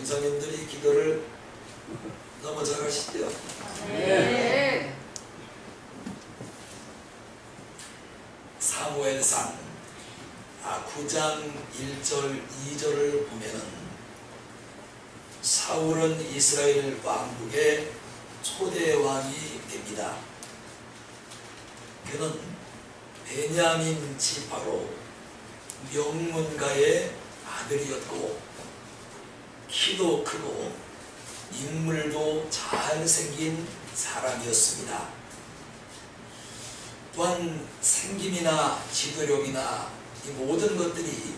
권사님들이 기도를 너무 잘하시대요. 네. 사무엘상 9장 1절 2절을 보면은 사울은 이스라엘 왕국의 초대 왕이 됩니다. 그는 베냐민 지파로 명문가의 아들이었고 키도 크고 인물도 잘생긴 사람이었습니다. 또한 생김이나 지도력이나 이 모든 것들이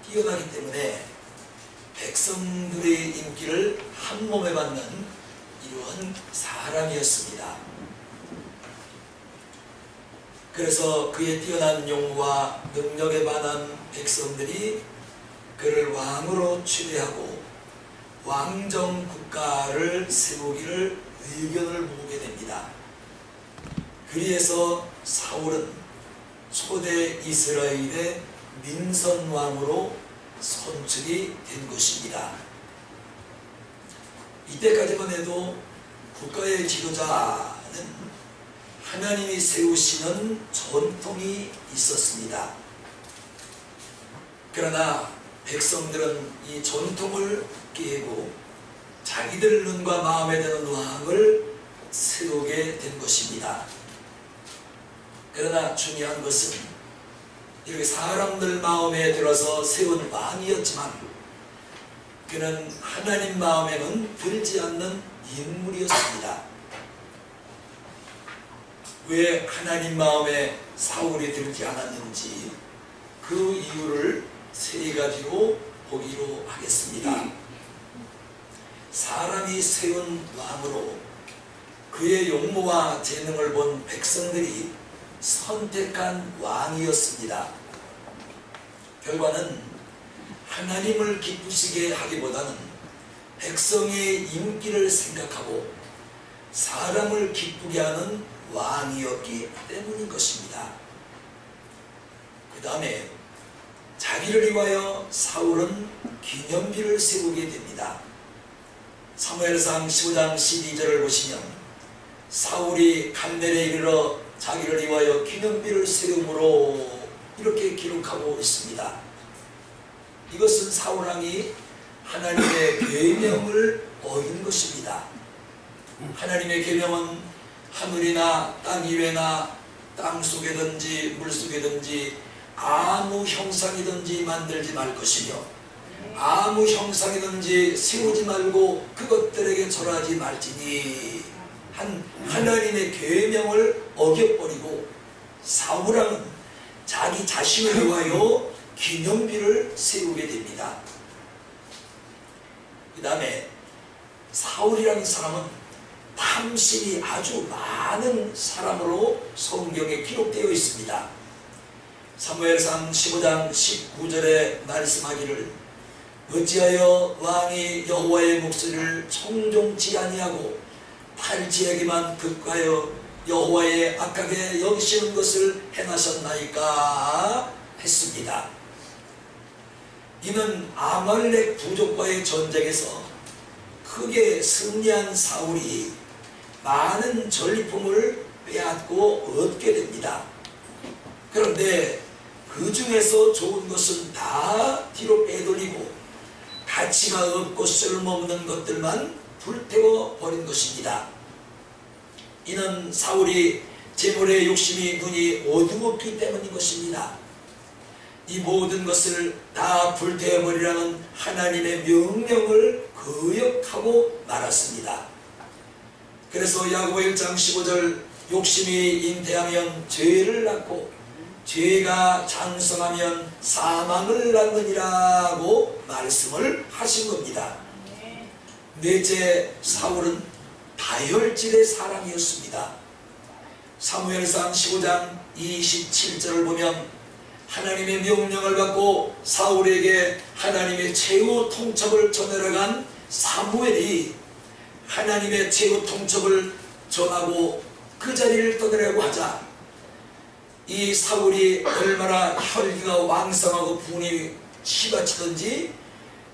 뛰어나기 때문에 백성들의 인기를 한몸에 받는 이러한 사람이었습니다. 그래서 그의 뛰어난 용모와 능력에 반한 백성들이 그를 왕으로 추대하고 왕정 국가를 세우기를 의견을 모으게 됩니다. 그리해서 사울은 초대 이스라엘의 민선왕으로 선출이 된 것입니다. 이때까지만 해도 국가의 지도자는 하나님이 세우시는 전통이 있었습니다. 그러나 백성들은 이 전통을 깨고 자기들 눈과 마음에 드는 왕을 세우게 된 것입니다. 그러나 중요한 것은 이렇게 사람들 마음에 들어서 세운 왕이었지만 그는 하나님 마음에는 들지 않는 인물이었습니다. 왜 하나님 마음에 사울이 들지 않았는지 그 이유를 세 가지로 보기로 하겠습니다. 사람이 세운 왕으로 그의 용모와 재능을 본 백성들이 선택한 왕이었습니다. 결과는 하나님을 기쁘시게 하기보다는 백성의 인기를 생각하고 사람을 기쁘게 하는 왕이었기 때문인 것입니다. 그 다음에 자기를 위하여 사울은 기념비를 세우게 됩니다. 사무엘상 15장 12절을 보시면 사울이 갈멜에 이르러 자기를 위하여 기념비를 세우므로 이렇게 기록하고 있습니다. 이것은 사울왕이 하나님의 계명을 어긴 것입니다. 하나님의 계명은 하늘이나 땅 이외나 땅 속에든지 물 속에든지 아무 형상이든지 만들지 말 것이며 아무 형상이든지 세우지 말고 그것들에게 절하지 말지니 한 하나님의 계명을 어겨버리고 사울왕은 자기 자신을 위하여 기념비를 세우게 됩니다. 그 다음에 사울이라는 사람은 탐심이 아주 많은 사람으로 성경에 기록되어 있습니다. 사무엘상 15장 19절에 말씀하기를 어찌하여 왕이 여호와의 목소리를 청종치 아니하고 탈지하기만 급하여 여호와의 악하게 여기시는 것을 행하셨나이까 했습니다. 이는 아말렉 부족과의 전쟁에서 크게 승리한 사울이 많은 전리품을 빼앗고 얻게 됩니다. 그런데 그 중에서 좋은 것은 다 뒤로 빼돌리고 가치가 없고 쓸모없는 것들만 불태워 버린 것입니다. 이는 사울이 재물의 욕심이 눈이 어두웠기 때문인 것입니다. 이 모든 것을 다 불태워버리라는 하나님의 명령을 거역하고 말았습니다. 그래서 야고보 1장 15절 욕심이 잉태하면 죄를 낳고 죄가 장성하면 사망을 낳느니라고 말씀을 하신 겁니다. 넷째, 사울은 다혈질의 사람이었습니다. 사무엘상 15장 27절을 보면 하나님의 명령을 받고 사울에게 하나님의 최후 통첩을 전하러 간 사무엘이 하나님의 최후 통첩을 전하고 그 자리를 떠나려고 하자 이 사울이 얼마나 혈기가 왕성하고 분이 치받치던지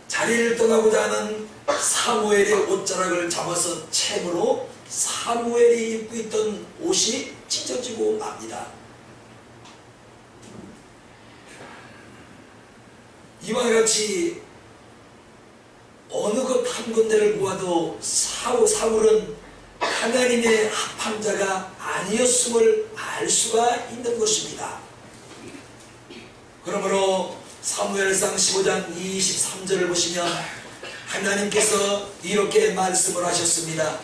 자리를 떠나고자 하는 사무엘의 옷자락을 잡아서 채무로 사무엘이 입고 있던 옷이 찢어지고 맙니다. 이와 같이 어느 것 한 군데를 보아도 사울은 하나님의 합한 자가 아니었음을 알 수가 있는 것입니다. 그러므로 사무엘상 15장 23절을 보시면 하나님께서 이렇게 말씀을 하셨습니다.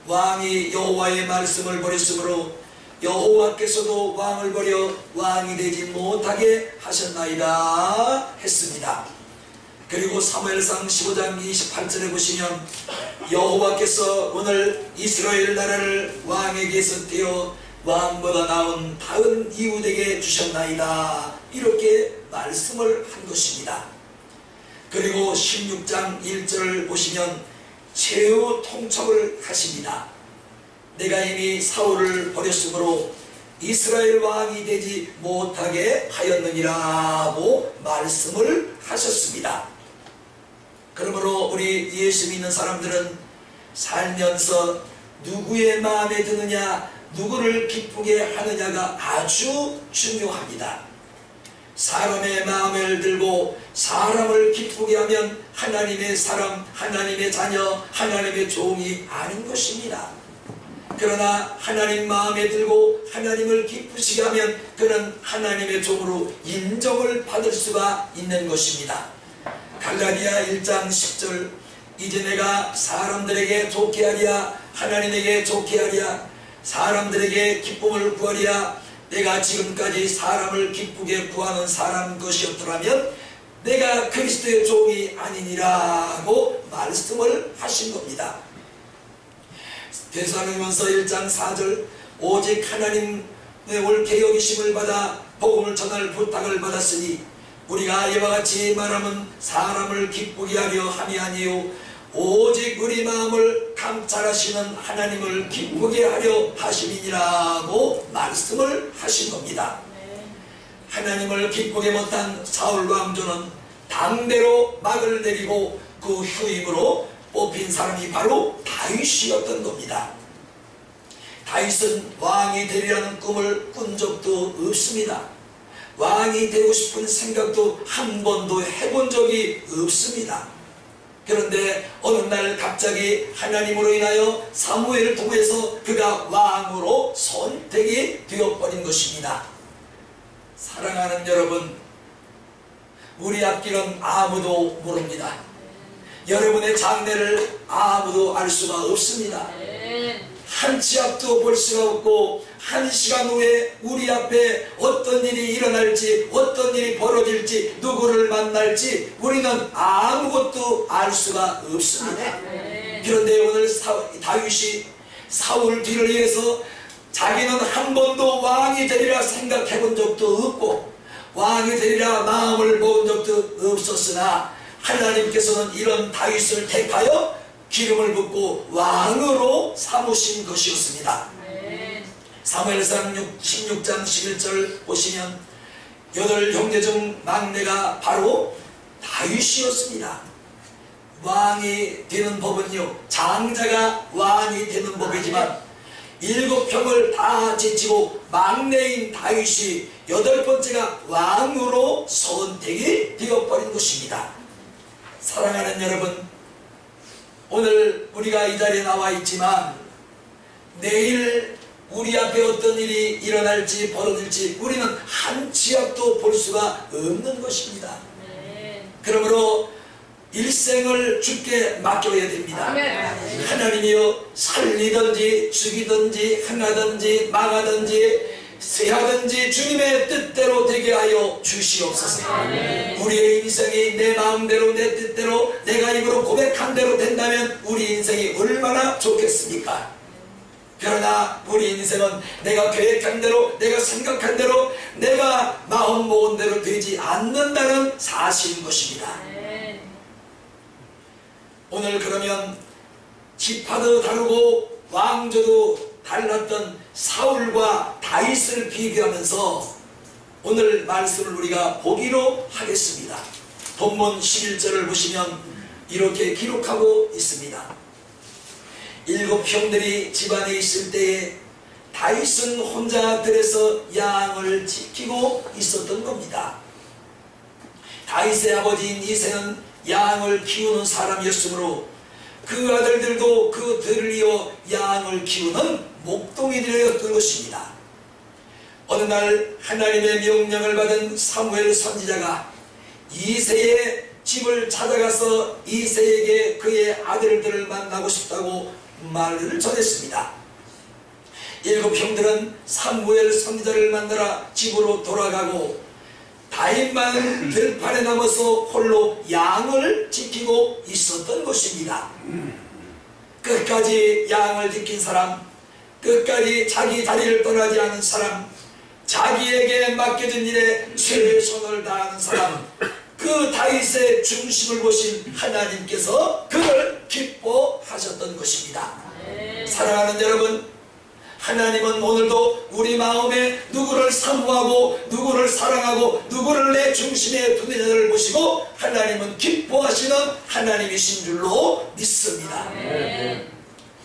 왕이 여호와의 말씀을 버렸으므로 여호와께서도 왕을 버려 왕이 되지 못하게 하셨나이다 했습니다. 그리고 사무엘상 15장 28절에 보시면 여호와께서 오늘 이스라엘 나라를 왕에게서 떼어 왕보다 나은 다른 이웃에게 주셨나이다 이렇게 말씀을 한 것입니다. 그리고 16장 1절을 보시면 최후 통첩을 하십니다. 내가 이미 사울을 버렸으므로 이스라엘 왕이 되지 못하게 하였느니라고 말씀을 하셨습니다. 그러므로 우리 예수 믿는 사람들은 살면서 누구의 마음에 드느냐, 누구를 기쁘게 하느냐가 아주 중요합니다. 사람의 마음을 들고 사람을 기쁘게 하면 하나님의 사람, 하나님의 자녀, 하나님의 종이 아닌 것입니다. 그러나 하나님 마음에 들고 하나님을 기쁘시게 하면 그는 하나님의 종으로 인정을 받을 수가 있는 것입니다. 갈라디아 1장 10절 이제 내가 사람들에게 좋게 하랴 하나님에게 좋게 하랴 사람들에게 기쁨을 구하랴 내가 지금까지 사람을 기쁘게 구하는 사람 것이었더라면 내가 그리스도의 종이 아니니라고 말씀을 하신 겁니다. 데살로니가서 1장 4절 오직 하나님의 옳게 여기심을 받아 복음을 전할 부탁을 받았으니 우리가 이와 같이 말하면 사람을 기쁘게 하려 함이 아니요 오직 우리 마음을 감찰하시는 하나님을 기쁘게 하려 하심이니라고 말씀을 하신 겁니다. 하나님을 기쁘게 못한 사울 왕조는 당대로 막을 내리고 그 후임으로 뽑힌 사람이 바로 다윗이었던 겁니다. 다윗은 왕이 되리라는 꿈을 꾼 적도 없습니다. 왕이 되고 싶은 생각도 한 번도 해본 적이 없습니다. 그런데 어느 날 갑자기 하나님으로 인하여 사무엘을 통해서 그가 왕으로 선택이 되어버린 것입니다. 사랑하는 여러분, 우리 앞길은 아무도 모릅니다. 여러분의 장래를 아무도 알 수가 없습니다. 한 치 앞도 볼 수가 없고 한 시간 후에 우리 앞에 어떤 일이 일어날지 어떤 일이 벌어질지 누구를 만날지 우리는 아무것도 알 수가 없습니다. 그런데 오늘 다윗이 사울 뒤를 위해서 자기는 한 번도 왕이 되리라 생각해 본 적도 없고 왕이 되리라 마음을 먹은 적도 없었으나 하나님께서는 이런 다윗을 택하여 기름을 붓고 왕으로 삼으신 것이었습니다. 사무엘상 16장 11절 보시면 8형제 중 막내가 바로 다윗이었습니다. 왕이 되는 법은요 장자가 왕이 되는 법이지만 7형을 다 제치고 막내인 다윗이 8번째가 왕으로 선택이 되어버린 것입니다. 사랑하는 여러분, 오늘 우리가 이 자리에 나와 있지만 내일 우리 앞에 어떤 일이 일어날지 벌어질지 우리는 한 치 앞도 볼 수가 없는 것입니다. 그러므로 일생을 주께 맡겨야 됩니다. 하나님이여 살리든지 죽이든지 행하든지 망하든지 쇠하든지 주님의 뜻대로 되게 하여 주시옵소서. 우리의 인생이 내 마음대로 내 뜻대로 내가 입으로 고백한 대로 된다면 우리 인생이 얼마나 좋겠습니까? 그러나 우리 인생은 내가 계획한 대로 내가 생각한 대로 내가 마음 먹은 대로 되지 않는다는 사실인 것입니다. 오늘 그러면 지파도 다르고 왕조도 달랐던 사울과 다윗을 비교하면서 오늘 말씀을 우리가 보기로 하겠습니다. 본문 11절을 보시면 이렇게 기록하고 있습니다. 7 형들이 집안에 있을 때에 다윗은 혼자 들에서 양을 지키고 있었던 겁니다. 다윗의 아버지인 이새는 양을 키우는 사람이었으므로 그 아들들도 그 들을 이어 양을 키우는 목동이들이었던 것입니다. 어느 날 하나님의 명령을 받은 사무엘 선지자가 이새의 집을 찾아가서 이새에게 그의 아들들을 만나고 싶다고 말을 전했습니다. 7 형들은 사무엘 선지자를 만나러 집으로 돌아가고 다윗만 들판에 남아서 홀로 양을 지키고 있었던 것입니다. 끝까지 양을 지킨 사람, 끝까지 자기 자리를 떠나지 않은 사람, 자기에게 맡겨진 일에 최선을 다하는 사람, 그 다윗의 중심을 보신 하나님께서 그를 기뻐하셨던 것입니다. 사랑하는 여러분, 하나님은 오늘도 우리 마음에 누구를 사모하고 누구를 사랑하고 누구를 내 중심에 두느냐를 보시고 하나님은 기뻐하시는 하나님이신 줄로 믿습니다.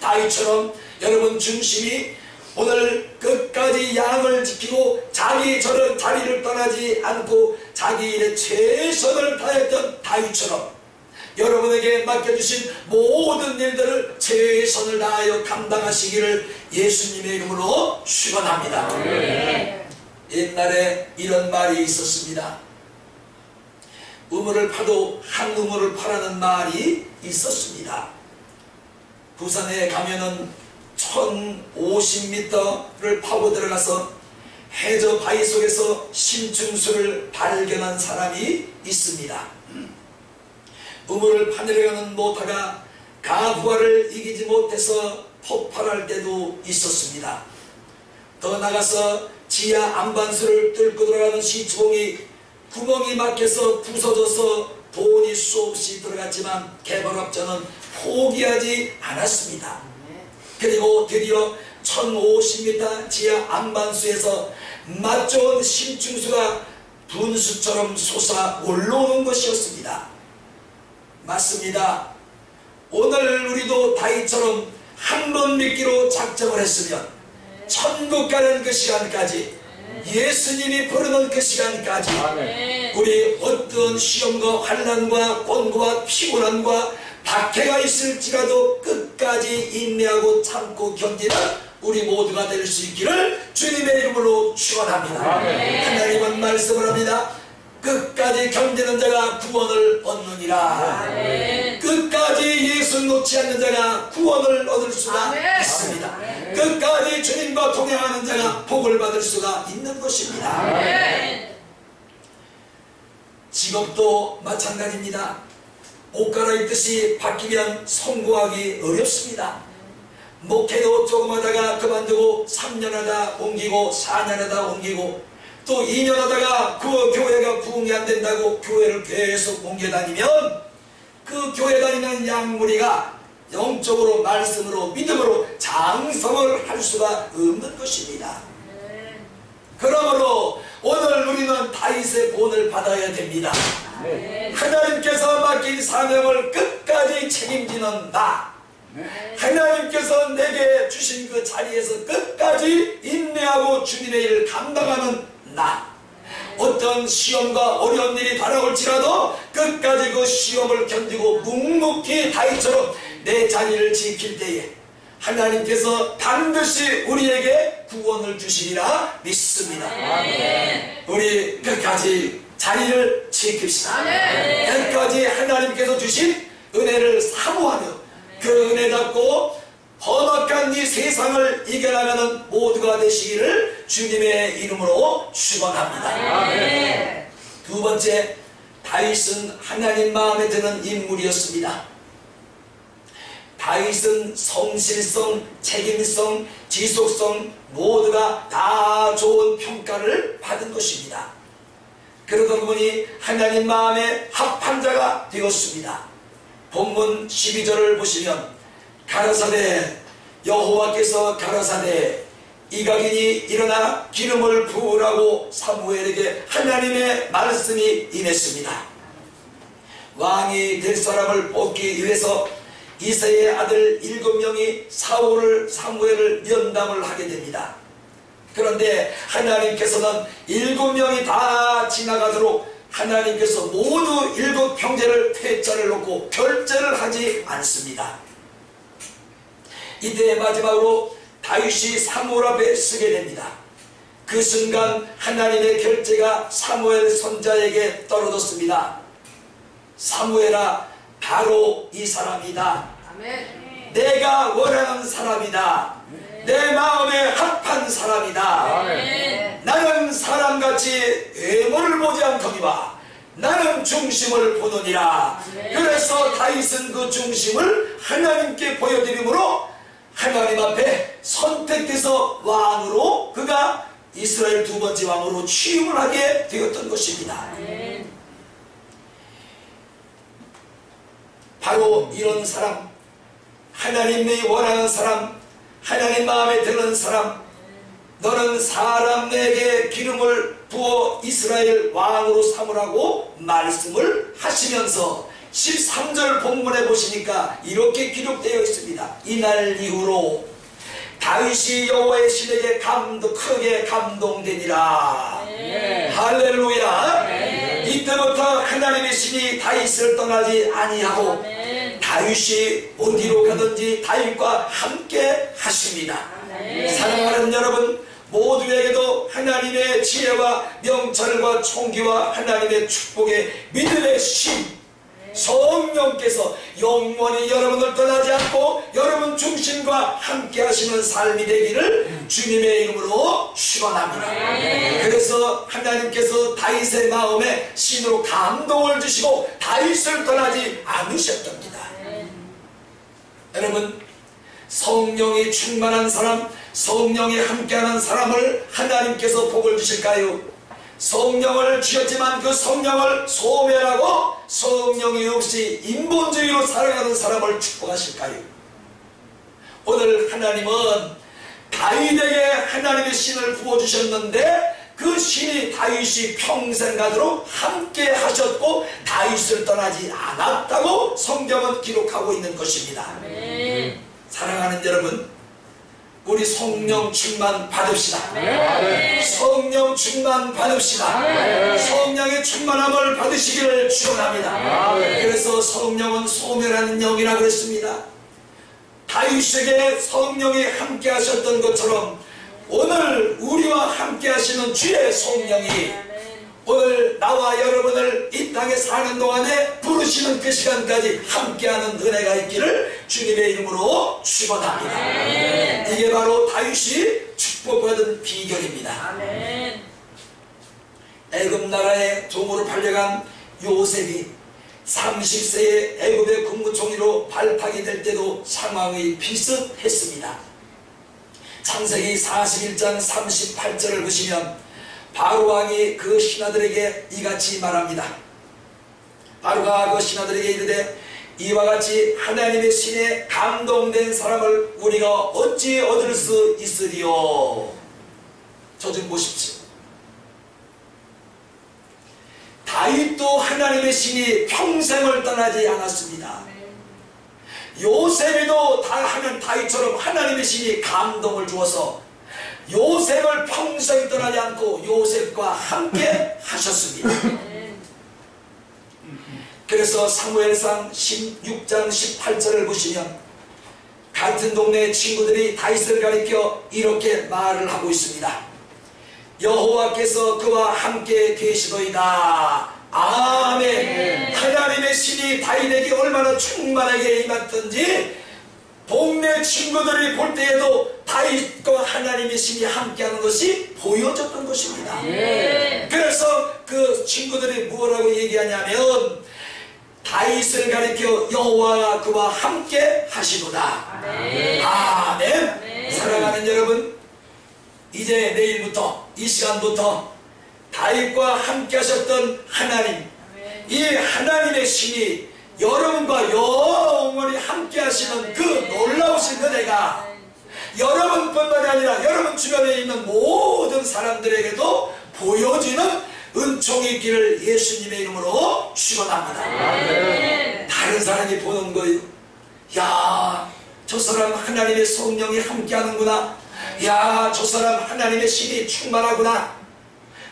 다윗처럼 여러분 중심이 오늘 끝까지 양을 지키고 자기 저런 자리를 떠나지 않고 자기 일에 최선을 다했던 다윗처럼 여러분에게 맡겨주신 모든 일들을 최선을 다하여 감당하시기를 예수님의 이름으로 축원합니다. 옛날에 이런 말이 있었습니다. 우물을 파도 한 우물을 파라는 말이 있었습니다. 부산에 가면은 1050m를 파고 들어가서 해저 바위 속에서 심층수를 발견한 사람이 있습니다. 우물을 파내려가는 모터가 가부하를 이기지 못해서 폭발할 때도 있었습니다. 더 나가서 지하 안반수를 뚫고 들어가는 시추봉이 구멍이 막혀서 부서져서 돈이 수없이 들어갔지만 개발업자는 포기하지 않았습니다. 그리고 드디어 1050m 지하 안반수에서 맛 좋은 심층수가 분수처럼 솟아 올라오는 것이었습니다. 맞습니다. 오늘 우리도 다윗처럼 한 번 믿기로 작정을 했으면 천국 가는 그 시간까지, 예수님이 부르는 그 시간까지 우리 어떤 시험과 환난과 곤고와 피곤함과 박해가 있을지라도 끝까지 인내하고 참고 견디는 우리 모두가 될 수 있기를 주님의 이름으로 축원합니다. 하나님은 말씀을 합니다. 끝까지 견디는 자가 구원을 얻느니라. 끝까지 예수 놓지 않는 자가 구원을 얻을 수가 있습니다. 끝까지 주님과 동행하는 자가 복을 받을 수가 있는 것입니다. 직업도 마찬가지입니다. 옷 갈아입듯이 바뀌면 성공하기 어렵습니다. 목회도 조금 하다가 그만두고 3년 하다 옮기고 4년 하다 옮기고 또 2년 하다가 그 교회가 부흥이 안 된다고 교회를 계속 옮겨 다니면 그 교회 다니는 양무리가 영적으로 말씀으로 믿음으로 장성을 할 수가 없는 것입니다. 그러므로 오늘 우리는 다윗의 본을 받아야 됩니다. 하나님께서 맡긴 사명을 끝까지 책임지는 나, 하나님께서 내게 주신 그 자리에서 끝까지 인내하고 주님의 일을 감당하는 나, 어떤 시험과 어려운 일이 다가올지라도 끝까지 그 시험을 견디고 묵묵히 다윗처럼 내 자리를 지킬 때에 하나님께서 반드시 우리에게 구원을 주시리라 믿습니다. 우리 끝까지 자리를 지킵시다. 끝까지 하나님께서 주신 은혜를 사모하며 그 은혜 잡고 험악한 이 세상을 이겨나가는 모두가 되시기를 주님의 이름으로 축원합니다. 두 번째, 다윗은 하나님 마음에 드는 인물이었습니다. 다윗은 성실성, 책임성, 지속성 모두가 다 좋은 평가를 받은 것입니다. 그러다 보니 하나님 마음에 합한 자가 되었습니다. 본문 12절을 보시면 가라사대, 여호와께서 가라사대 이각인이 일어나 기름을 부으라고 사무엘에게 하나님의 말씀이 임했습니다. 왕이 될 사람을 뽑기 위해서 이새의 아들 7명이 사무엘을 면담을 하게 됩니다. 그런데 하나님께서는 7명이 다 지나가도록 하나님께서 모두 7형제를 퇴짜를 놓고 결제를 하지 않습니다. 이때 마지막으로 다윗이 사무엘 앞에 서게 됩니다. 그 순간 하나님의 결제가 사무엘 선자에게 떨어졌습니다. 사무엘아, 바로 이 사람이다. 아멘. 내가 원하는 사람이다. 내 마음에 합한 사람이다. 아멘. 나는 사람같이 외모를 보지 않거니와 나는 중심을 보느니라. 그래서 다윗은 그 중심을 하나님께 보여드림으로 하나님 앞에 선택돼서 왕으로, 그가 이스라엘 2번째 왕으로 취임을 하게 되었던 것입니다. 바로 이런 사람, 하나님이 원하는 사람, 하나님 마음에 드는 사람, 너는 사람 내게 기름을 부어 이스라엘 왕으로 삼으라고 말씀을 하시면서 13절 본문에 보시니까 이렇게 기록되어 있습니다. 이날 이후로 다윗이 여호와의 신에게 크게 감동되니라. 할렐루야. 이때부터 하나님의 신이 다윗을 떠나지 아니하고 다윗이 어디로 가든지 다윗과 함께 하십니다. 사랑하는 여러분, 모두에게도 하나님의 지혜와 명철과 총기와 하나님의 축복의 믿음의 신 성령께서 영원히 여러분을 떠나지 않고 여러분 중심과 함께 하시는 삶이 되기를 주님의 이름으로 축원합니다. 그래서 하나님께서 다윗의 마음에 신으로 감동을 주시고 다윗을 떠나지 않으셨답니다. 여러분, 성령이 충만한 사람, 성령이 함께하는 사람을 하나님께서 복을 주실까요? 성령을 주셨지만 그 성령을 소멸하고 성령이 없이 인본주의로 살아가는 사람을 축복하실까요? 오늘 하나님은 다윗에게 하나님의 신을 부어주셨는데 그 신이 다윗이 평생 가도록 함께 하셨고 다윗을 떠나지 않았다고 성경은 기록하고 있는 것입니다. 사랑하는 여러분, 우리 성령 충만 받읍시다. 성령 충만 받읍시다. 성령의 충만함을 받으시기를 축원합니다. 그래서 성령은 소멸하는 영이라고 그랬습니다. 다윗에게 성령이 함께 하셨던 것처럼 오늘 우리와 함께 하시는 주의 성령이 오늘 나와 여러분을 이 땅에 사는 동안에 부르시는 그 시간까지 함께하는 은혜가 있기를 주님의 이름으로 축원합니다. 이게 바로 다윗이 축복받은 비결입니다. 애굽 나라의 종으로 팔려간 요셉이 30세에 애굽의 국무총리로 발탁이 될 때도 상황이 비슷했습니다. 창세기 41장 38절을 보시면 바로 왕이 그 신하들에게 이같이 말합니다. 바로가 그 신하들에게 이르되 이와 같이 하나님의 신에 감동된 사람을 우리가 어찌 얻을 수 있으리요. 저 좀 보십시오. 다윗도 하나님의 신이 평생을 떠나지 않았습니다. 요셉에도 다윗처럼 하나님의 신이 감동을 주어서 요셉을 평생 떠나지 않고 요셉과 함께 하셨습니다. 그래서 사무엘상 16장 18절을 보시면 같은 동네 친구들이 다윗을 가리켜 이렇게 말을 하고 있습니다. 여호와께서 그와 함께 계시도이다. 아멘. 하나님의 신이 다윗에게 얼마나 충만하게 임했던지 동네 친구들이 볼 때에도 다윗과 하나님의 신이 함께하는 것이 보여졌던 것입니다. 그래서 그 친구들이 뭐라고 얘기하냐면 다윗을 가리켜 여호와가 그와 함께 하시도다. 아멘. 사랑하는 여러분, 이제 내일부터 이 시간부터 다윗과 함께 하셨던 하나님, 이 하나님의 신이 여러분과 영원히 함께 하시는 그 놀라우신 은혜가 여러분뿐만이 아니라 여러분 주변에 있는 모든 사람들에게도 보여지는 은총이 있기를 예수님의 이름으로 축원합니다. 다른 사람이 보는 거예요. 야, 저 사람 하나님의 성령이 함께하는구나. 야, 저 사람 하나님의 신이 충만하구나.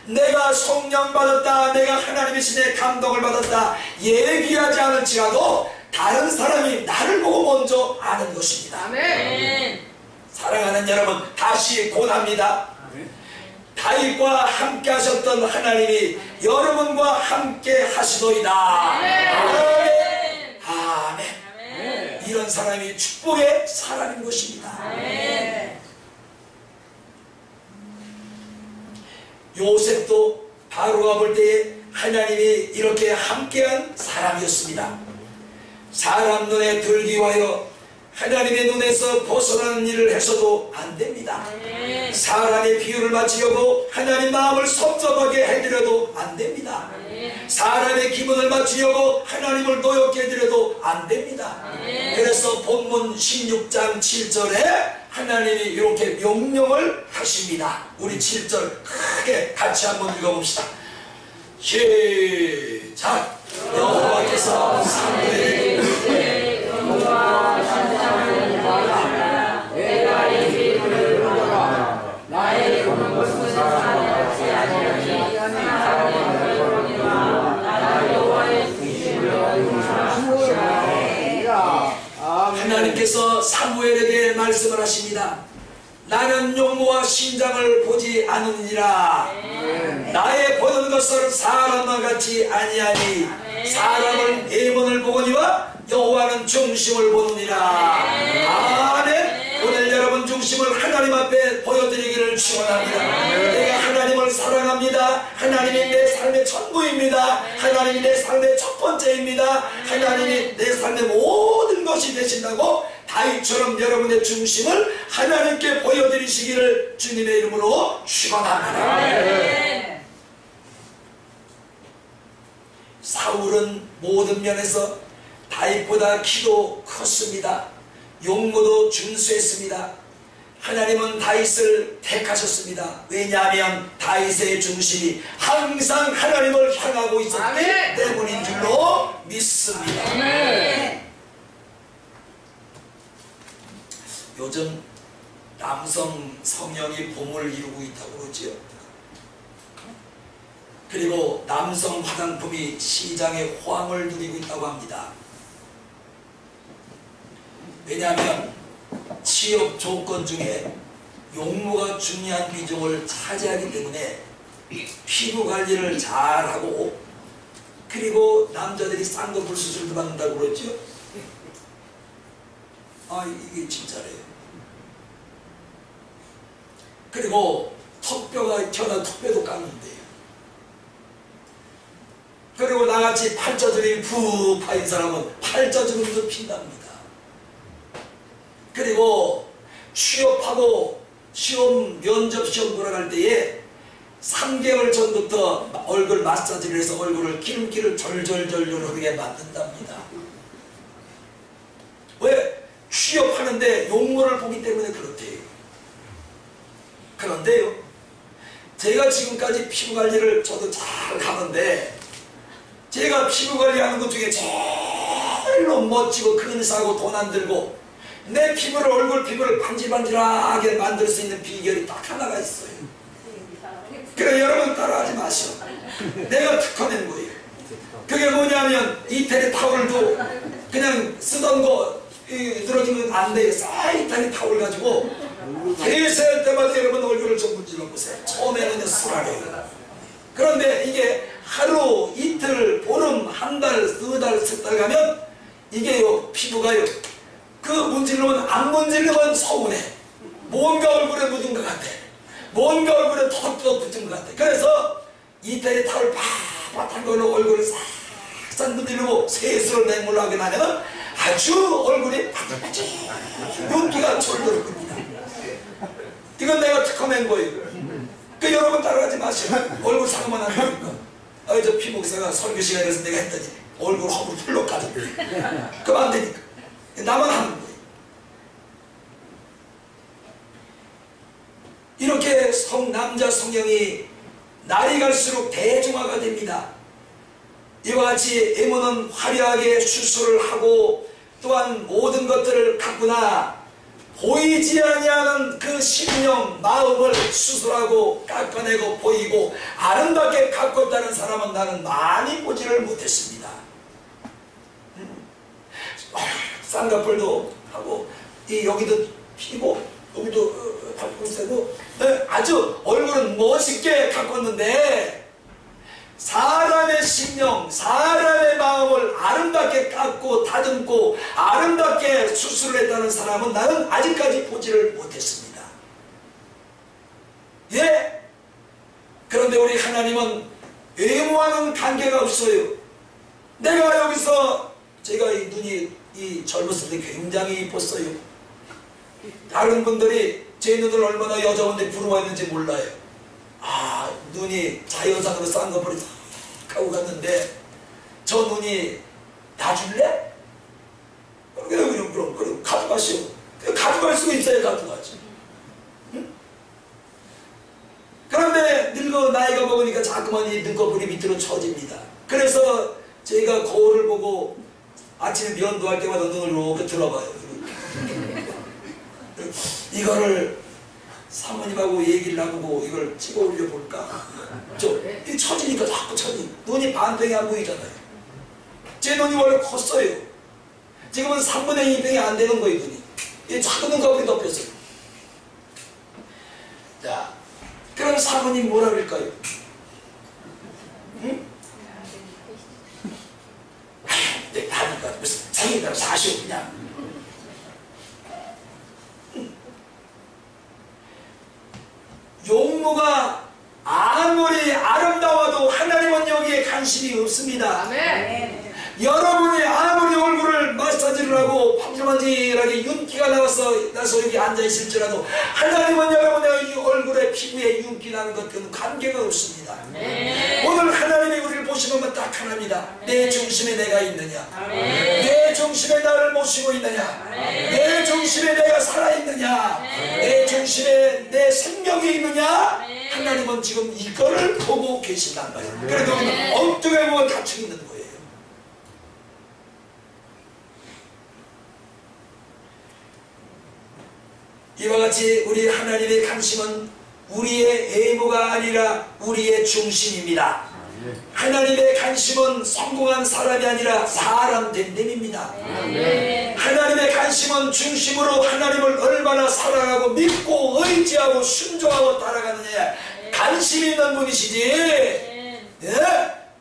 내가 성령 받았다, 내가 하나님의 신의 감동을 받았다 얘기하지 않을지라도 다른 사람이 나를 보고 먼저 아는 것입니다. 아멘. 사랑하는 여러분, 다시 고납니다. 다윗과 함께 하셨던 하나님이 여러분과 함께 하시도이다. 아멘. 아멘. 이런 사람이 축복의 사람인 것입니다. 요셉도 바로가 볼 때에 하나님이 이렇게 함께한 사람이었습니다. 사람 눈에 들기 위하여 하나님의 눈에서 벗어나는 일을 해서도 안 됩니다. 사람의 비유를 맞추려고 하나님 마음을 섭섭하게 해드려도 안 됩니다. 사람의 기분을 맞추려고 하나님을 노엽게 해드려도 안 됩니다. 그래서 본문 16장 7절에 하나님이 이렇게 명령을 하십니다. 우리 7절 크게 같이 한번 읽어봅시다. 시작. 여호와께서 사무엘에게 이르시되 영광과 찬송을 받으라. 내가 이 빛을 보노라. 나의 보는 것은 사람같이 아니하니 사람의 얼굴이나 나라 여호와의 중심을 하나님께서 사무엘에게 말씀을 하십니다. 나는 용모와 신장을 보지 않으니라. 나의 보는 것은 사람과 같이 아니하니 사람은 내면을 보거니와 여호와는 중심을 보느니라. 아멘. 오늘 여러분 중심을 하나님 앞에 보여드리기를 축원합니다. 내가 하나님을 사랑합니다. 하나님이 내 삶의 전부입니다. 하나님이 내 삶의 첫 번째입니다. 하나님이 내 삶의 모든 것이 되신다고 다윗처럼 여러분의 중심을 하나님께 보여드리시기를 주님의 이름으로 축원합니다. 사울은 모든 면에서 다윗보다 키도 컸습니다. 용모도 준수했습니다. 하나님은 다윗을 택하셨습니다. 왜냐하면 다윗의 중심이 항상 하나님을 향하고 있었기 때문인 줄로 믿습니다. 요즘 남성 성령이 봄을 이루고 있다고 그러지요. 그리고 남성 화장품이 시장에 호황을 누리고 있다고 합니다. 왜냐하면 취업 조건 중에 용모가 중요한 비중을 차지하기 때문에 피부 관리를 잘하고, 그리고 남자들이 쌍꺼풀 수술도 받는다고 그러죠. 아, 이게 진짜래요. 그리고 턱뼈가 튀어나온 턱뼈도 깎는데요. 그리고 나같이 팔자주름이 푹 파인 사람은 팔자주름도 핀답니다. 그리고 취업하고 시험 면접 시험 돌아갈 때에 3개월 전부터 얼굴 마사지를 해서 얼굴을 기름기를 절절절절 흐르게 만든답니다. 왜? 취업하는데 용모를 보기 때문에 그렇대요. 그런데요, 제가 지금까지 피부 관리를 저도 잘 하는데, 제가 피부 관리하는 것 중에 제일로 멋지고 근사하고 돈 안 들고 내 피부를, 얼굴 피부를 반질반질하게 만들 수 있는 비결이 딱 하나가 있어요. 그래, 여러분 따라하지 마시오. 내가 특허낸 거예요. 그게 뭐냐면 이태리 타월도 그냥 쓰던 거 늘어지면 안 돼요. 이태리 타월 가지고 대세할 때마다 여러분 얼굴을 좀 문질러 보세요. 처음에는 수라래요. 그런데 이게 하루, 이틀, 보름, 한 달, 두 달, 석 달 가면 이게요, 피부가요, 그 문질르면 안 문질르면 서운해. 뭔가 얼굴에 묻은 것 같아. 뭔가 얼굴에 턱도 붙은 것 같아. 그래서 이태리 타월 빳빳한 걸로 얼굴을 싹싹 문지르고 세수를 맹물로 하게 나면 아주 얼굴이 바짝바짝 윤기가 졸도록 겁니다. 이건 내가 특허낸 거예요. 그 여러분 따라가지 마시오. 얼굴 상하면 안 되니까. 저 피목사가 설교 시간에서 내가 했더니 얼굴 허물 풀러 가졌대. 그럼 안 되니까. 나만 하는 거예요. 이렇게 남자 성령이 날이 갈수록 대중화가 됩니다. 이와 같이 애무는 화려하게 수술을 하고 또한 모든 것들을 갖구나 보이지 아니하는 그 심령 마음을 수술하고 깎아내고 보이고 아름답게 가꿨다는 사람은 나는 많이 보지를 못했습니다. 쌍꺼풀도 하고 여기도 피고 여기도 밟고 있어도 아주 얼굴은 멋있게 가꿨는데 사람의 심령, 사람의 마음을 아름답게 깎고 다듬고 아름답게 수술을 했다는 사람은 나는 아직까지 보지를 못했습니다. 예? 그런데 우리 하나님은 외모와는 관계가 없어요. 내가 여기서 제가 이 눈이 젊었을 때 굉장히 이뻤어요. 다른 분들이 제 눈을 얼마나 여자분들이 부러워했는지 몰라요. 눈이 자연산으로 쌍꺼풀이 탁 하고 갔는데 저 눈이 놔줄래? 그럼 가져가시오. 가져갈 수가 있어야 가져가지. 응? 그런데 나이가 먹으니까 자꾸만 이 눈꺼풀이 밑으로 처집니다. 그래서 제가 거울을 보고 아침에 면도 할 때마다 눈을 이렇게 들어봐요. 이거를 사모님하고 얘기를 나누고 이걸 찍어 올려볼까? 이 처지니까 자꾸 처지. 눈이 반병이 안 보이잖아요. 제 눈이 원래 컸어요. 지금은 3분의 2병이 안 되는 거예요, 눈이. 이 작은 눈꺼풀이 덮였어요. 자, 그럼 사모님 뭐라 그럴까요? 응? 네, 다니까 무슨 생일이라고 사시오, 그냥. 용모가 아무리 아름다워도 하나님은 여기에 관심이 없습니다. 아멘. 여러분이 아무리 얼굴을 마사지를 하고 반질반질하게 윤기가 나서 여기 앉아있을지라도 하나님은 여러분의 이 얼굴에 피부에 윤기 나는 것과는 관계가 없습니다. 아멘. 오늘 하나님이 우리를 보시면 딱 하나입니다. 내 중심에 내가 있느냐, 아멘. 내 중심에 나를 모시고 있느냐, 아멘. 내 중심에 내가 살아있느냐, 아멘. 내 중심에 내 생명이 있느냐, 아멘. 하나님은 지금 이거를 보고 계신단 말이에요. 그래도 아멘. 엉뚱해 보면 갖추고 있는 거예요. 이와 같이 우리 하나님의 관심은 우리의 애모가 아니라 우리의 중심입니다. 하나님의 관심은 성공한 사람이 아니라 사람 됨됨입니다. 하나님의 관심은 중심으로 하나님을 얼마나 사랑하고 믿고 의지하고 순종하고 따라가느냐에 관심이 있는 분이시지, 예?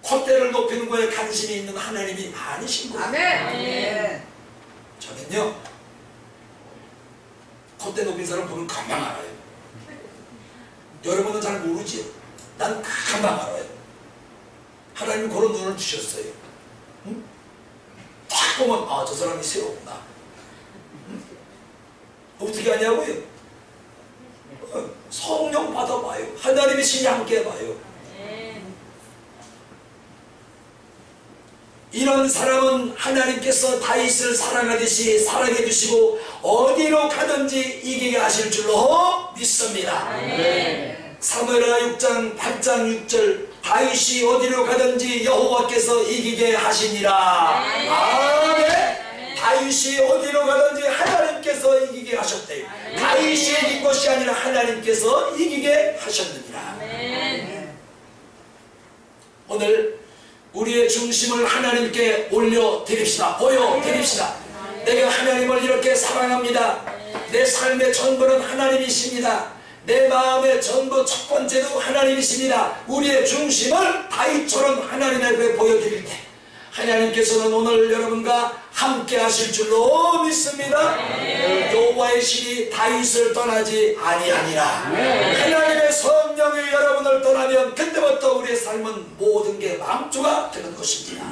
콧대를 높이는 거에 관심이 있는 하나님이 아니신 거예요. 아멘. 저는요, 콧대 높인 사람 보면 금방 알아요. 여러분은 잘 모르지요. 난 금방 알아요. 하나님이 그런 눈을 주셨어요. 응? 딱 보면 저 사람이 새롭구나. 응? 어떻게 하냐고요? 성령 받아봐요. 하나님의 신이 함께 봐요. 이런 사람은 하나님께서 다윗을 사랑하듯이 사랑해 주시고 어디로 가든지 이기게 하실 줄로 믿습니다. 사무엘하 6장 8장 6절 다윗이 어디로 가든지 여호와께서 이기게 하시니라. 아멘. 다윗이 어디로 가든지 하나님께서 이기게 하셨대요. 다윗이 이긴 것이 아니라 하나님께서 이기게 하셨느니라. 오늘 우리의 중심을 하나님께 올려드립시다. 보여드립시다. 내가 하나님을 이렇게 사랑합니다. 내 삶의 전부는 하나님이십니다. 내 마음의 전부 첫 번째도 하나님이십니다. 우리의 중심을 다윗처럼 하나님 앞에 보여드릴 때 하나님께서는 오늘 여러분과 함께 하실 줄로 믿습니다. 여호와의 신이 다윗을 떠나지 아니하니라. 하나님의 성령이 여러분을 떠나면 그때부터 우리의 삶은 모든 게 망조가 되는 것입니다.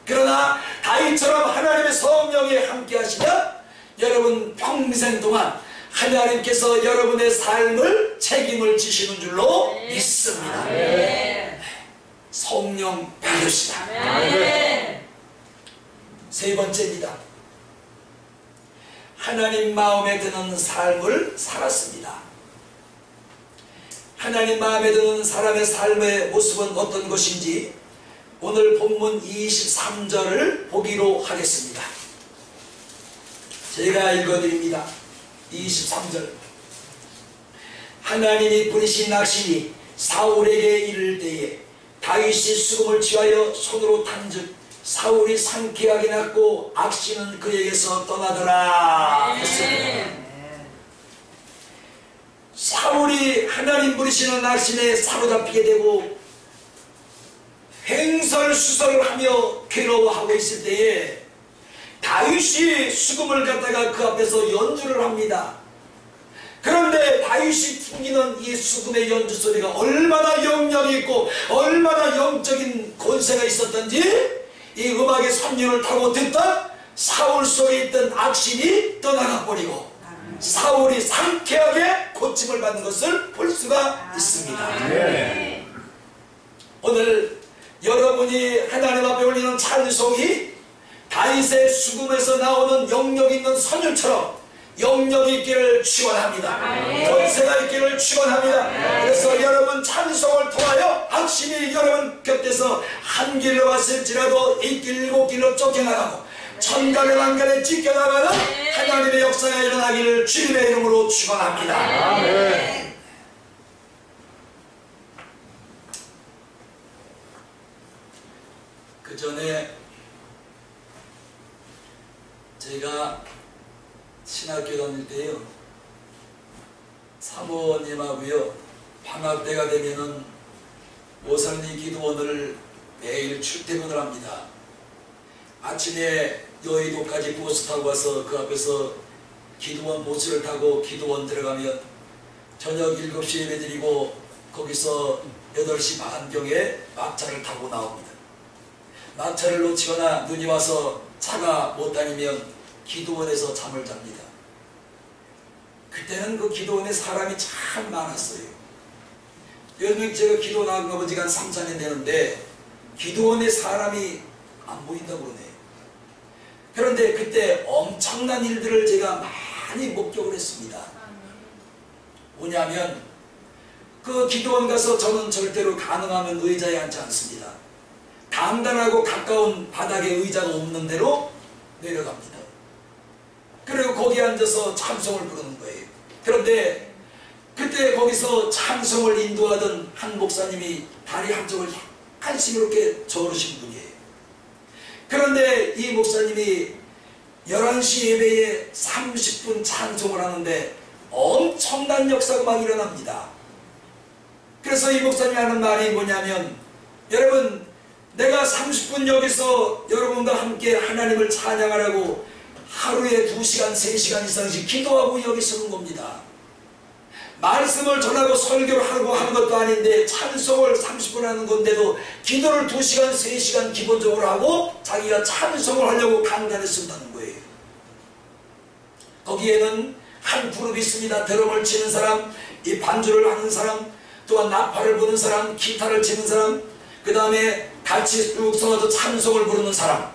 그러나 다윗처럼 하나님의 성령이 함께 하시면 여러분 평생 동안 하나님께서 여러분의 삶을 책임을 지시는 줄로 믿습니다. 성령 받으시다. 세 번째입니다. 하나님 마음에 드는 삶을 살았습니다. 하나님 마음에 드는 사람의 삶의 모습은 어떤 것인지 오늘 본문 23절을 보기로 하겠습니다. 제가 읽어드립니다. 23절. 하나님이 부리신 악신이 사울에게 이를 때에 다윗이 수금을 취하여 손으로 탄즉 사울이 상쾌하게 났고 악신은 그에게서 떠나더라 했습니다. 사울이 하나님 부리시는 악신에 사로잡히게 되고 횡설수설하며 괴로워하고 있을 때에 다윗이 수금을 갖다가 그 앞에서 연주를 합니다. 그런데 다윗이 풍기는 이 수금의 연주 소리가 얼마나 영향이 있고 얼마나 영적인 권세가 있었던지 이 음악의 선율을 타고 듣던 사울 속에 있던 악신이 떠나가 버리고 사울이 상쾌하게 고침을 받는 것을 볼 수가 있습니다. 네. 오늘 여러분이 하나님 앞에 올리는 찬송이 다윗의 수금에서 나오는 영역 있는 선율처럼 영역 있기를 축원합니다. 권세가 있기를 축원합니다. 그래서 여러분 찬송을 통하여 악신이 여러분 곁에서 한 길로 왔을지라도 이 길 일곱 길로 쫓겨나가고 천간에 만간에 찢겨나가는 하나님의 역사가 일어나기를 주님의 이름으로 축원합니다. 아멘. 그 전에 제가 신학교 다닐 때요 사모님하고요 방학 때가 되면은 오선리 기도원을 매일 출퇴근을 합니다. 아침에 여의도까지 버스 타고 와서 그 앞에서 기도원 버스를 타고 기도원 들어가면 저녁 7시에 예배드리고 거기서 8시 반경에 막차를 타고 나옵니다. 막차를 놓치거나 눈이 와서 차가 못 다니면 기도원에서 잠을 잡니다. 그때는 그 기도원에 사람이 참 많았어요. 요즘 제가 기도 나간 거 지가 한 3, 4년 되는데 기도원에 사람이 안 보인다고 그러네요. 그런데 그때 엄청난 일들을 제가 많이 목격을 했습니다. 뭐냐면 그 기도원 가서 저는 절대로 가능하면 의자에 앉지 않습니다. 단단하고 가까운 바닥에 의자가 없는 대로 내려갑니다. 그리고 거기에 앉아서 찬송을 부르는 거예요. 그런데 그때 거기서 찬송을 인도하던 한 목사님이 다리 한쪽을 약간씩 이렇게 저으신 분이에요. 그런데 이 목사님이 11시 예배에 30분 찬송을 하는데 엄청난 역사가 막 일어납니다. 그래서 이 목사님이 하는 말이 뭐냐면 여러분 내가 30분 여기서 여러분과 함께 하나님을 찬양하라고 하루에 2시간, 3시간 이상씩 기도하고 여기 서는 겁니다. 말씀을 전하고 설교를 하고 하는 것도 아닌데 찬송을 30분 하는 건데도 기도를 2시간, 3시간 기본적으로 하고 자기가 찬송을 하려고 강단에 쓴다는 거예요. 거기에는 한 그룹이 있습니다. 드럼을 치는 사람, 이 반주를 하는 사람, 또한 나팔을 부는 사람, 기타를 치는 사람, 그 다음에 같이 쭉 서서 찬송을 부르는 사람.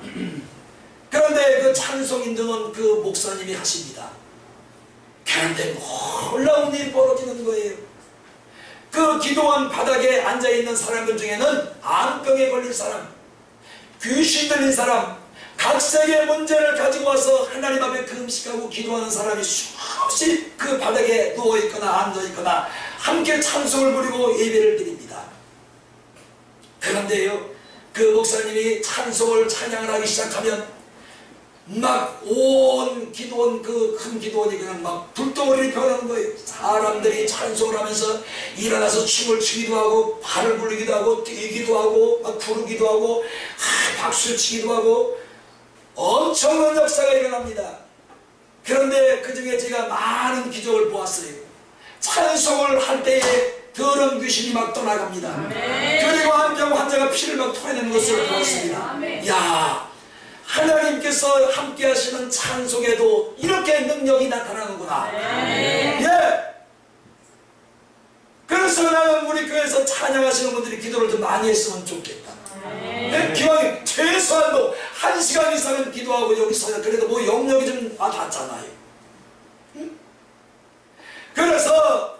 그런데 그 찬송 인도는 그 목사님이 하십니다. 그런데 놀라운 일이 벌어지는 거예요. 그 기도원 바닥에 앉아있는 사람들 중에는 암병에 걸린 사람, 귀신 들린 사람, 각색의 문제를 가지고 와서 하나님 앞에 금식하고 기도하는 사람이 수없이 그 바닥에 누워있거나 앉아있거나 함께 찬송을 부리고 예배를 드립니다. 그런데요, 그 목사님이 찬송을 찬양을 하기 시작하면 막 온 기도원, 그 큰 기도원이 그냥 막 불덩어리를 변하는 거예요. 사람들이 찬송을 하면서 일어나서 춤을 추기도 하고 발을 굴리기도 하고 뛰기도 하고 막 부르기도 하고 박수를 치기도 하고 엄청난 역사가 일어납니다. 그런데 그 중에 제가 많은 기적을 보았어요. 찬송을 할 때에 더러운 귀신이 막 떠나갑니다. 그리고 한 병 환자가 피를 막 토해내는 것을 보았습니다. 야, 하나님께서 함께 하시는 찬송에도 이렇게 능력이 나타나는구나. 예. 그래서 나는 우리 교회에서 찬양하시는 분들이 기도를 좀 많이 했으면 좋겠다. 기왕에 최소한도 1시간 이상은 기도하고 여기서 그래도 뭐 영역이 좀 닿잖아요. 그래서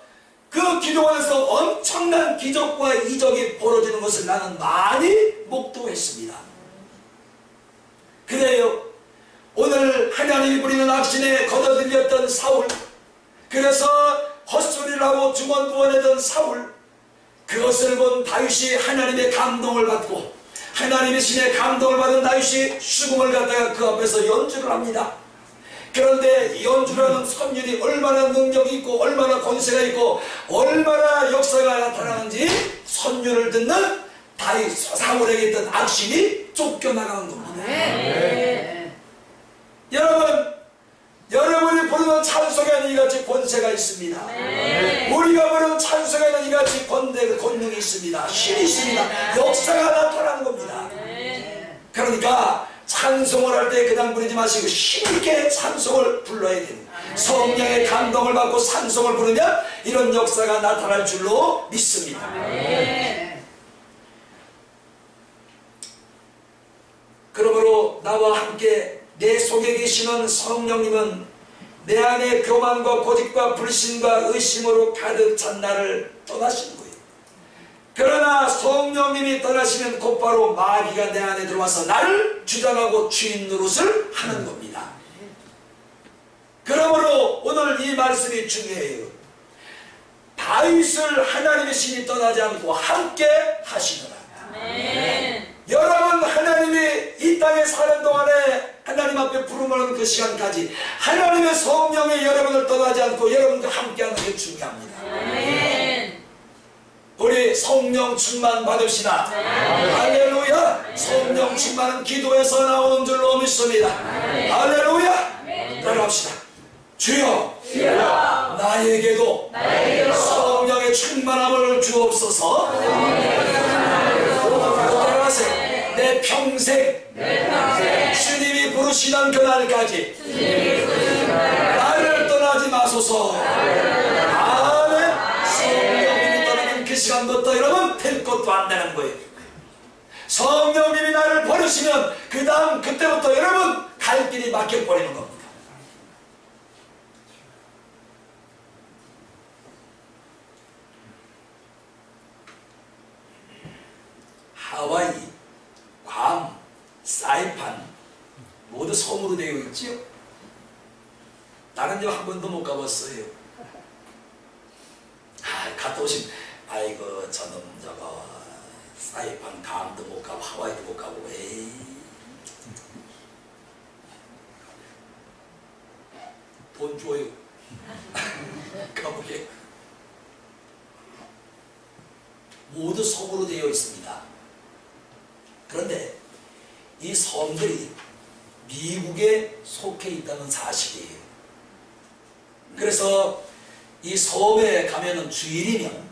그 그 기도원에서 엄청난 기적과 이적이 벌어지는 것을 나는 많이 목도했습니다. 그래요. 오늘 하나님이 부리는 악신에 거둬들렸던 사울, 그래서 헛소리를 하고 중언부언하던 사울, 그것을 본 다윗이 하나님의 감동을 받고 하나님의 신의 감동을 받은 다윗이 수금을 갖다가 그 앞에서 연주를 합니다. 그런데 연주라는 선율이 얼마나 능력이 있고 얼마나 권세가 있고 얼마나 역사가 나타나는지 선율을 듣는 다윗 사울에게 있던 악신이 쫓겨나가는 겁니다. 여러분이 부르는 찬송에는 이같이 권세가 있습니다. 우리가 부르는 찬송에는 이같이 권능이 있습니다. 힘이 있습니다. 역사가 나타나는 겁니다. 그러니까 찬송을 할 때 그냥 부르지 마시고 힘있게 찬송을 불러야 됩니다. 성령의 감동을 받고 찬송을 부르면 이런 역사가 나타날 줄로 믿습니다. 그러므로 나와 함께 내 속에 계시는 성령님은 내 안에 교만과 고집과 불신과 의심으로 가득 찬 나를 떠나신 거예요. 그러나 성령님이 떠나시면 곧바로 마귀가 내 안에 들어와서 나를 주장하고 주인 노릇을 하는 겁니다. 그러므로 오늘 이 말씀이 중요해요. 다윗을 하나님의 신이 떠나지 않고 함께 하시느라. 여러분, 하나님이 이 땅에 사는 동안에 하나님 앞에 부름하는 그 시간까지 하나님의 성령이 여러분을 떠나지 않고 여러분과 함께하는 게 중요합니다. 우리 성령 충만 받읍시다. 할렐루야. 성령 충만은 기도에서 나오는 줄로 믿습니다. 할렐루야. 따라합시다. 주여, 나에게도 성령의 충만함을 주옵소서. 따라하세요. 내 평생 주님이 부르시는 그날까지 나를 떠나지 마소서. 아멘. 성령님이 떠나는 그 시간부터 여러분 될 것도 안 되는 거예요. 성령님이 나를 버리시면 그 다음 그때부터 여러분 갈 길이 막혀버리는 겁니다. 하와이, 괌, 사이판 모두 섬으로 되어 있지요. 다른 데 한 번도 못 가봤어요. 갔다 오신, 아이고 저는 저거 사이판, 괌도 못 가고 하와이도 못 가고, 에이. 돈 줘요. 가보게. 모두 섬으로 되어 있습니다. 그런데 이 섬들이 미국에 속해 있다는 사실이에요. 그래서 이 섬에 가면은 주일이면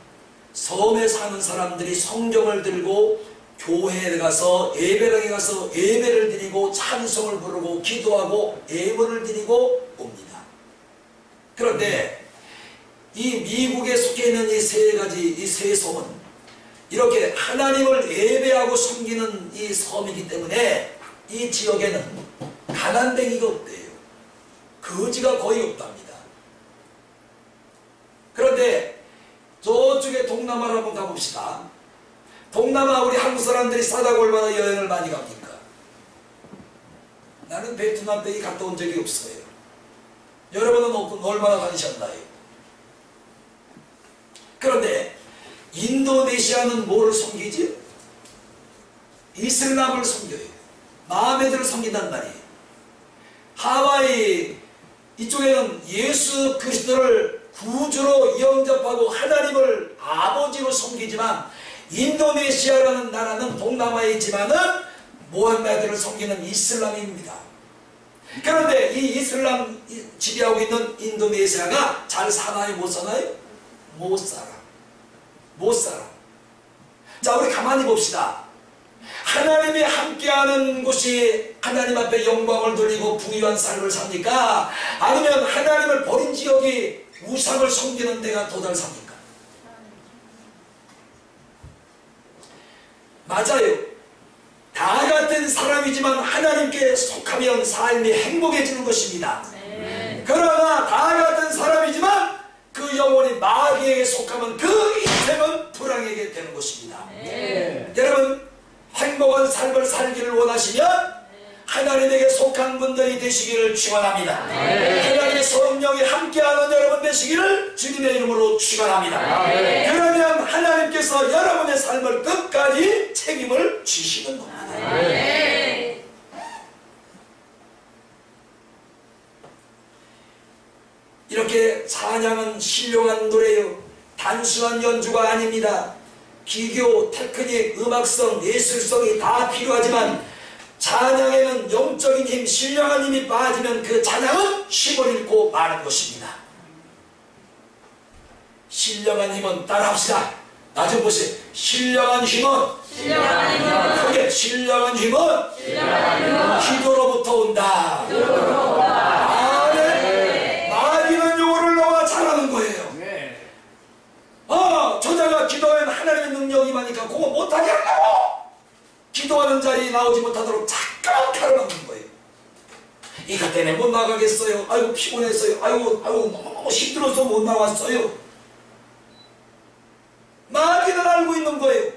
섬에 사는 사람들이 성경을 들고 교회에 가서 예배당에 가서 예배를 드리고 찬송을 부르고 기도하고 예물을 드리고 옵니다. 그런데 이 미국에 속해 있는 이 세 섬은 이렇게 하나님을 예배하고 섬기는 이 섬이기 때문에 이 지역에는 가난뱅이가 없대요. 거지가 거의 없답니다. 그런데 저쪽에 동남아를 한번 가봅시다. 동남아 우리 한국 사람들이 싸다고 얼마나 여행을 많이 갑니까? 나는 베트남 빼기 갔다 온 적이 없어요. 여러분은 얼마나 다니셨나요? 그런데 인도네시아는 뭐를 섬기지? 이슬람을 섬겨요. 마하메드를 섬긴단 말이에요. 하와이 이쪽에는 예수 그리스도를 구주로 영접하고 하나님을 아버지로 섬기지만 인도네시아라는 나라는 동남아에 있지만은 모함메드를 섬기는 이슬람입니다. 그런데 이 이슬람 지배하고 있는 인도네시아가 잘 사나요? 못 사나요? 못 살아. 못 살아. 자, 우리 가만히 봅시다. 하나님이 함께하는 곳이 하나님 앞에 영광을 돌리고 부유한 삶을 삽니까? 아니면 하나님을 버린 지역이 우상을 섬기는 데가 더 잘 삽니까? 맞아요. 다 같은 사람이지만 하나님께 속하면 삶이 행복해지는 것입니다. 그러나 다 같은 사람이지만 그 그 영혼이 마귀에게 속하면 그 인생은 불황에게 되는 것입니다. 여러분, 행복한 삶을 살기를 원하시면 하나님에게 속한 분들이 되시기를 축원합니다. 하나님의 성령이 함께하는 여러분 되시기를 주님의 이름으로 축원합니다. 그러면 하나님께서 여러분의 삶을 끝까지 책임을 지시는 겁니다. 이렇게 찬양은 신령한 노래요, 단순한 연주가 아닙니다. 기교, 테크닉, 음악성, 예술성이 다 필요하지만 찬양에는 영적인 힘, 신령한 힘이 빠지면 그 찬양은 힘을 잃고 마는 것입니다. 신령한 힘은 따라합시다. 나 좀 보세요. 신령한 힘은 크게 신령한 힘은 기도로부터 온다. 아멘. 마귀는 요거를 너가 잘하는 거예요. 저자가 기도하면 하나님의 능력이 임하니까 그거 못하게 하려고 기도하는 자리에 나오지 못하도록 잠깐 가로막는 거예요. 이것 때문에 못 나가겠어요. 아이고 피곤했어요. 아이고 너무 힘들어서 못 나왔어요. 마귀는 알고 있는 거예요.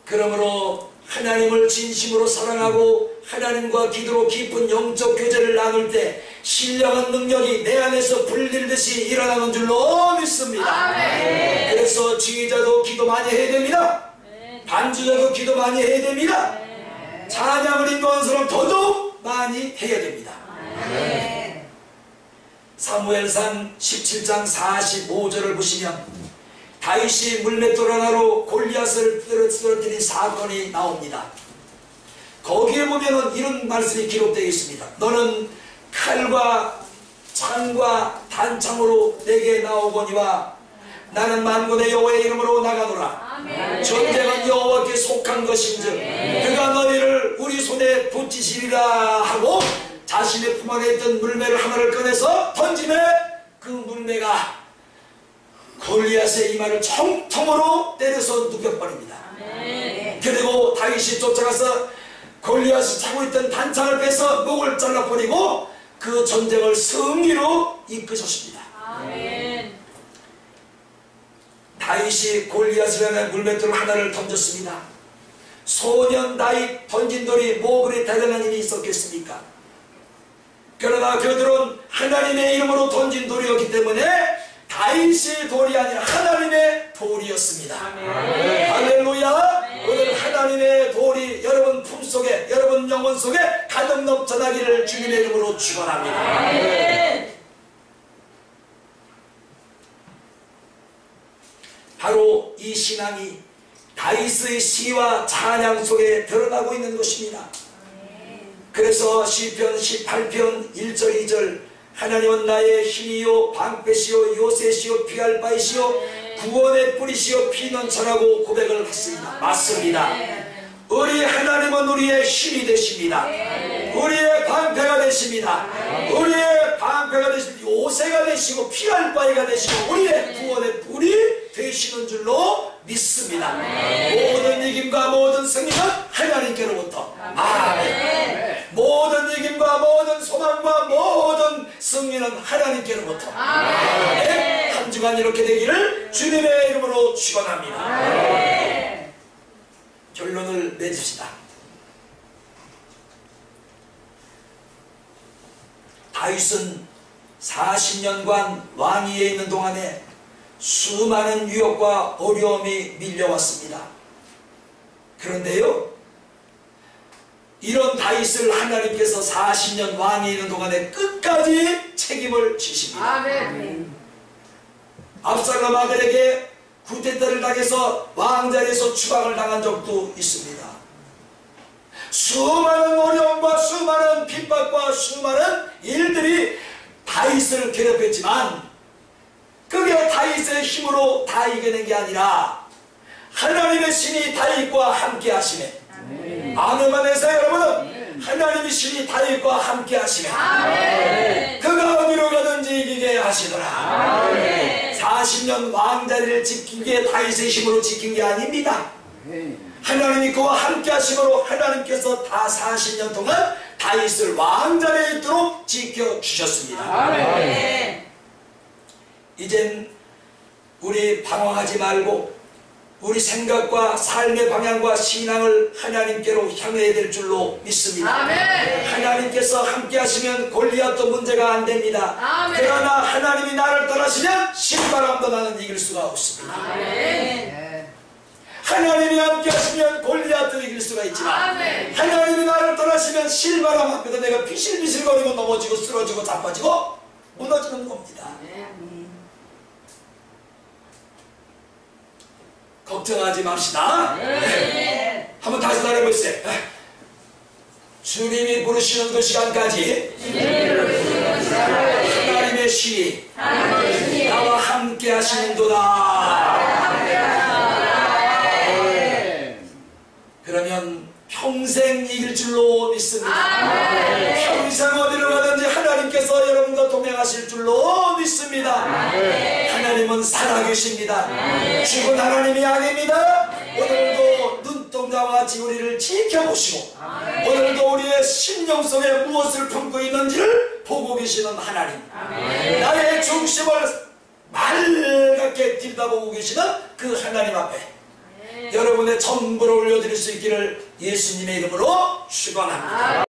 그러므로 하나님을 진심으로 사랑하고 하나님과 기도로 깊은 영적 교제를 나눌 때 신령한 능력이 내 안에서 불릴듯이 일어나는 줄로 믿습니다. 그래서 지휘자도 기도 많이 해야 됩니다. 반주자도 기도 많이 해야 됩니다. 찬양을 인도하는 사람 더더욱 많이 해야 됩니다. 사무엘상 17장 45절을 보시면 다윗이 물맷돌 하나로 골리앗을 쓰러뜨린 사건이 나옵니다. 거기에 보면 이런 말씀이 기록되어 있습니다. 너는 칼과 창과 단창으로 내게 나오거니와 나는 만군의 여호와의 이름으로 나가노라. 전쟁은 여호와께 속한 것인즉 그가 너희를 우리 손에 붙이시리라 하고 자신의 품 안에 있던 물매를 하나를 꺼내서 던지매 그 물매가 골리앗의 이마를 정통으로 때려서 눕혀버립니다. 그리고 다윗이 쫓아가서 골리앗이 차고 있던 단창을 빼서 목을 잘라버리고 그 전쟁을 승리로 이끄셨습니다. 다윗이 골리앗을 향해 물맷돌 하나를 던졌습니다. 소년 다윗 던진 돌이 뭐 그리 대단한 힘이 있었겠습니까? 그러나 그들은 하나님의 이름으로 던진 돌이었기 때문에 다윗의 돌이 아니라 하나님의 돌이었습니다. 할렐루야. 오늘 하나님의 돌이 여러분 품속에 여러분 영혼 속에 가득 넘쳐나기를 주님의 이름으로 축원합니다. 바로 이 신앙이 다윗의 시와 찬양 속에 드러나고 있는 것입니다. 그래서 시편 18편 1절 2절 하나님은 나의 힘이요 방패시요 요새시요 피할 바이시요 구원의 뿌리시요 피난처라고 고백을 했습니다. 맞습니다. 우리 하나님은 우리의 힘이 되십니다. 우리의 방패가 되십니다. 우리의 방패가 되시고 요새가 되시고 피할 바위가 되시고 우리의 구원의 뿌리 되시는 줄로 믿습니다. 모든 이김과 모든 승리는 하나님께로부터. 아멘. 모든 이김과 모든 소망과 모든 승리는 하나님께로부터. 아멘. 한 주간 이렇게 되기를 주님의 이름으로 축원합니다. 결론을 맺읍시다. 다윗은 40년간 왕위에 있는 동안에 수많은 유혹과 어려움이 밀려왔습니다. 그런데요, 이런 다윗을 하나님께서 40년 왕위에 있는 동안에 끝까지 책임을 지십니다. 아멘. 압살롬 아들에게 쿠데타를 당해서 왕자리에서 추방을 당한 적도 있습니다. 수많은 어려움과 수많은 핍박과 수많은 일들이 다윗을 괴롭혔지만 그게 다윗의 힘으로 다 이겨낸 게 아니라 하나님의 신이 다윗과 함께 하시네. 아멘만 해서 여러분은 하나님의 신이 다윗과 함께 하시네. 그가 어디로 가든지 이기게 하시더라. 40년 왕자리를 지킨 게 다윗의 힘으로 지킨 게 아닙니다. 하나님이 그와 함께 하심으로 하나님께서 다 40년 동안 다윗을 왕자리에 있도록 지켜주셨습니다. 아멘. 이젠 우리 방황하지 말고 우리 생각과 삶의 방향과 신앙을 하나님께로 향해야 될 줄로 믿습니다. 아멘. 하나님께서 함께 하시면 골리앗도 문제가 안 됩니다. 아멘. 그러나 하나님이 나를 떠나시면 신바람도 나는 이길 수가 없습니다. 아멘. 하나님이 함께 하시면 골리앗도 이길 수가 있지만 아멘. 하나님이 나를 떠나시면 실바람 앞에서 내가 비실비실거리고 넘어지고 쓰러지고 자빠지고 무너지는 겁니다. 걱정하지 맙시다. 네. 한번 다시 말해보세요. 주님이 부르시는 그 시간까지 하나님의 신이 나와 함께 하시는도다. 그러면 평생 이길 줄로 믿습니다. 평생 어디로 가든지 하나님께서 여러분과 동행하실 줄로 믿습니다. 하나님은 살아계십니다. 죽은 하나님이 아닙니다. 오늘도 눈동자와 같이 우리를 지켜보시고 오늘도 우리의 심령 속에 무엇을 품고 있는지를 보고 계시는 하나님, 나의 중심을 맑게 들여다보고 계시는 그 하나님 앞에 여러분의 전부를 올려드릴 수 있기를 예수님의 이름으로 축원합니다.